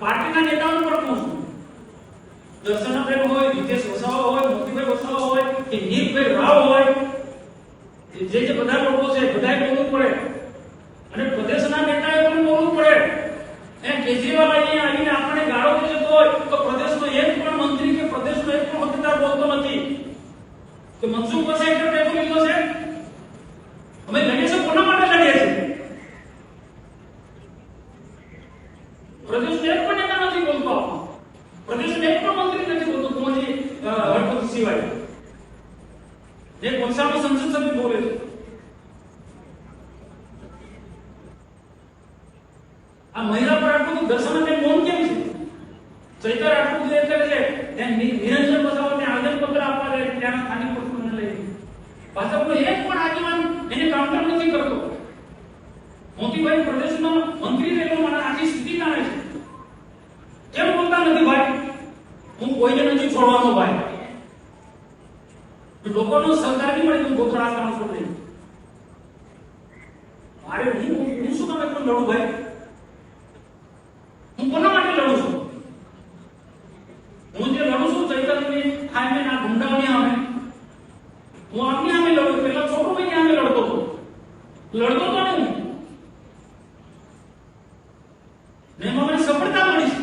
પાર્ટીના નેતાઓને પણ કહું છું, દર્શનાબેન હોય, વિદેશ વસાવા હોય, મોતીભાઈ વસાવા હોય કે નીલભાઈ રાવ હોય, જે બધા લોકો છે બધાએ બોલવું પડે અને પ્રદેશના નેતાએ પણ બોલવું પડે. કેજરીવાલ અહીંયા આવીને આપણે ગાળો દે જતો હોય તો પ્રદેશનો એક પણ મંત્રી કે પ્રદેશનો એક પણ હોદ્દેદાર બોલતો નથી કે મનસુખ વસાઈ એટલો ટેકો લીધો છે. અમે લડીએ છીએ, કોના માટે લડીએ છીએ? પ્રદેશનો એક પણ નેતા નથી બોલતો, પ્રદેશનો એક પણ મંત્રી નથી બોલતો કુંવરજી હળપતિ સિવાય, જે કોલસામાં સંસદ સભ્ય બોલે છે. આ મહિલા પર આટલું દર્શનાબેન મૌન કેમ છે? ચૈતર આટલું જે કરે છે ત્યાં નિરંજન બસાવને આવેદનપત્ર આપવા દે ત્યાંના સ્થાનિક પ્રશ્નોને લઈને ભાજપનો એક પણ આગેવાન એને કાઉન્ટર નથી કરતો. મોતીભાઈ પ્રદેશનો મંત્રી રહેલો મને આખી સ્થિતિ જાણે છે. કેમ બોલતા નથી? ભાઈ હું કોઈને નથી છોડવાનો. ભાઈ લોકોનો સહકાર નહીં મળે તો ગોતરા કામ છોડ દે. મારે હું શું કામ એટલું લડું? ભાઈ હું કોના માટે લડું છું? હું જે લડું છું ચૈતન્યની સામે ના ગુંડાઓની સામે, હું આપની સામે લડું. પેલા છોટો ભાઈ સામે લડતો હતો નહીં ને મને સફળતા મળી છે.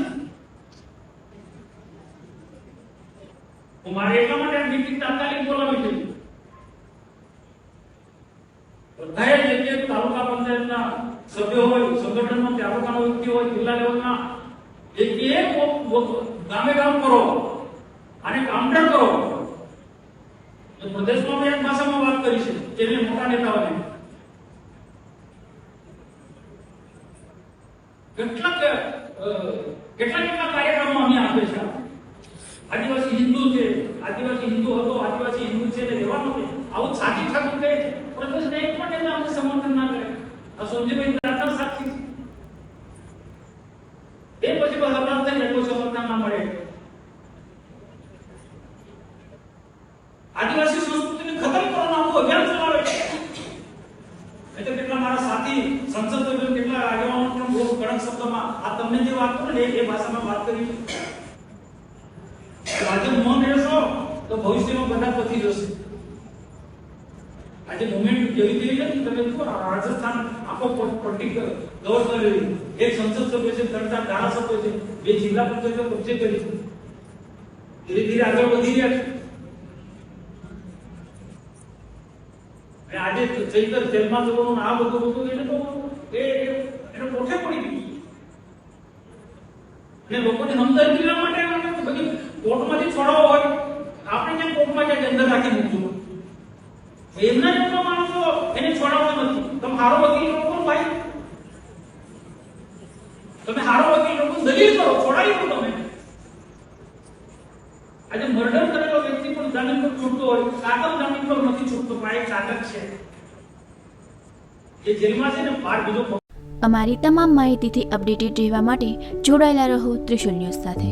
હું મારે એટલા માટે આ મીટિંગ તાત્કાલિક બોલાવી છે. બધાએ જે તાલુકા પંચાયતના સભ્યો હોય, સંગઠનનો તાલુકાનો વ્યક્તિ હોય, જિલ્લા લેવલના એક ગામે કામ કરો અને કાઉન્ટર કરો. પ્રદેશમાં મેં એક ભાષામાં વાત કરી છે તેને મોટા નેતાઓને કેટલા કાર્યક્રમો અમે આપે છે. આદિવાસી હિન્દુ છે, આદિવાસી હિન્દુ હતો, આદિવાસી હિન્દુ છે એટલે રહેવાનું છે. આવું સાચી ઠાકુર કહે છે. પ્રદેશને એક પણ નેતા અમને સમર્થન ના કરે. આ સોનજીભાઈ રાઠોડ સાક્ષી છે. એ પછી બસ હમણાં થઈને કોઈ સમર્થન ના મળે. આદિવાસી સંસ્કૃતિને ખતમ કરવાનું આખું અભિયાન ચલાવે છે. એટલે કેટલા મારા સાથી સંસદ સભ્યો, કેટલા આગેવાનો પણ બહુ કડક શબ્દોમાં આ તમને જે વાત કરું ને એ ભાષામાં વાત કરી. આજે મૌન રહેશો તો ભવિષ્યમાં બધા પતી જશે. આજે મુવમેન્ટ જેવી તેવી નથી. તમે જુઓ રાજસ્થાન આખો પોલિટિકલ ગવર્નર, એક સંસદ સભ્ય છે, 3-4 ધારાસભ્યો છે, 2 જિલ્લા પંચાયતો કબજે કરી છે. ધીરે ધીરે આગળ વધી રહ્યા છે. આજે ચૈતર જેલમાં જવાનું આ બધું એને તો એને પોઠે પડી ગયું. અને લોકોને હમદર્દી લેવા માટે બધી કોર્ટમાંથી છોડાવો હોય આપણે જેમ કોર્ટમાં જાય અંદર રાખી મૂકજો. એમના જેટલો માણસો એને છોડાવવા નથી. તમે હારો વકીલ લોકો ભાઈ, તમે હારો વકીલ લોકો દલીલ કરો, છોડાવી દો. તમે આજે મર્ડર કરેલો વ્યક્તિ પણ જામીન પર છૂટતો હોય, કાગળ જામીન પર નથી છૂટતો. આ એક ચાલક છે એ જેલમાં છે ને બાર બીજો. અમારી તમામ માહિતીથી અપડેટેડ રહેવા માટે જોડાયેલા રહો ત્રિશુલ ન્યૂઝ સાથે.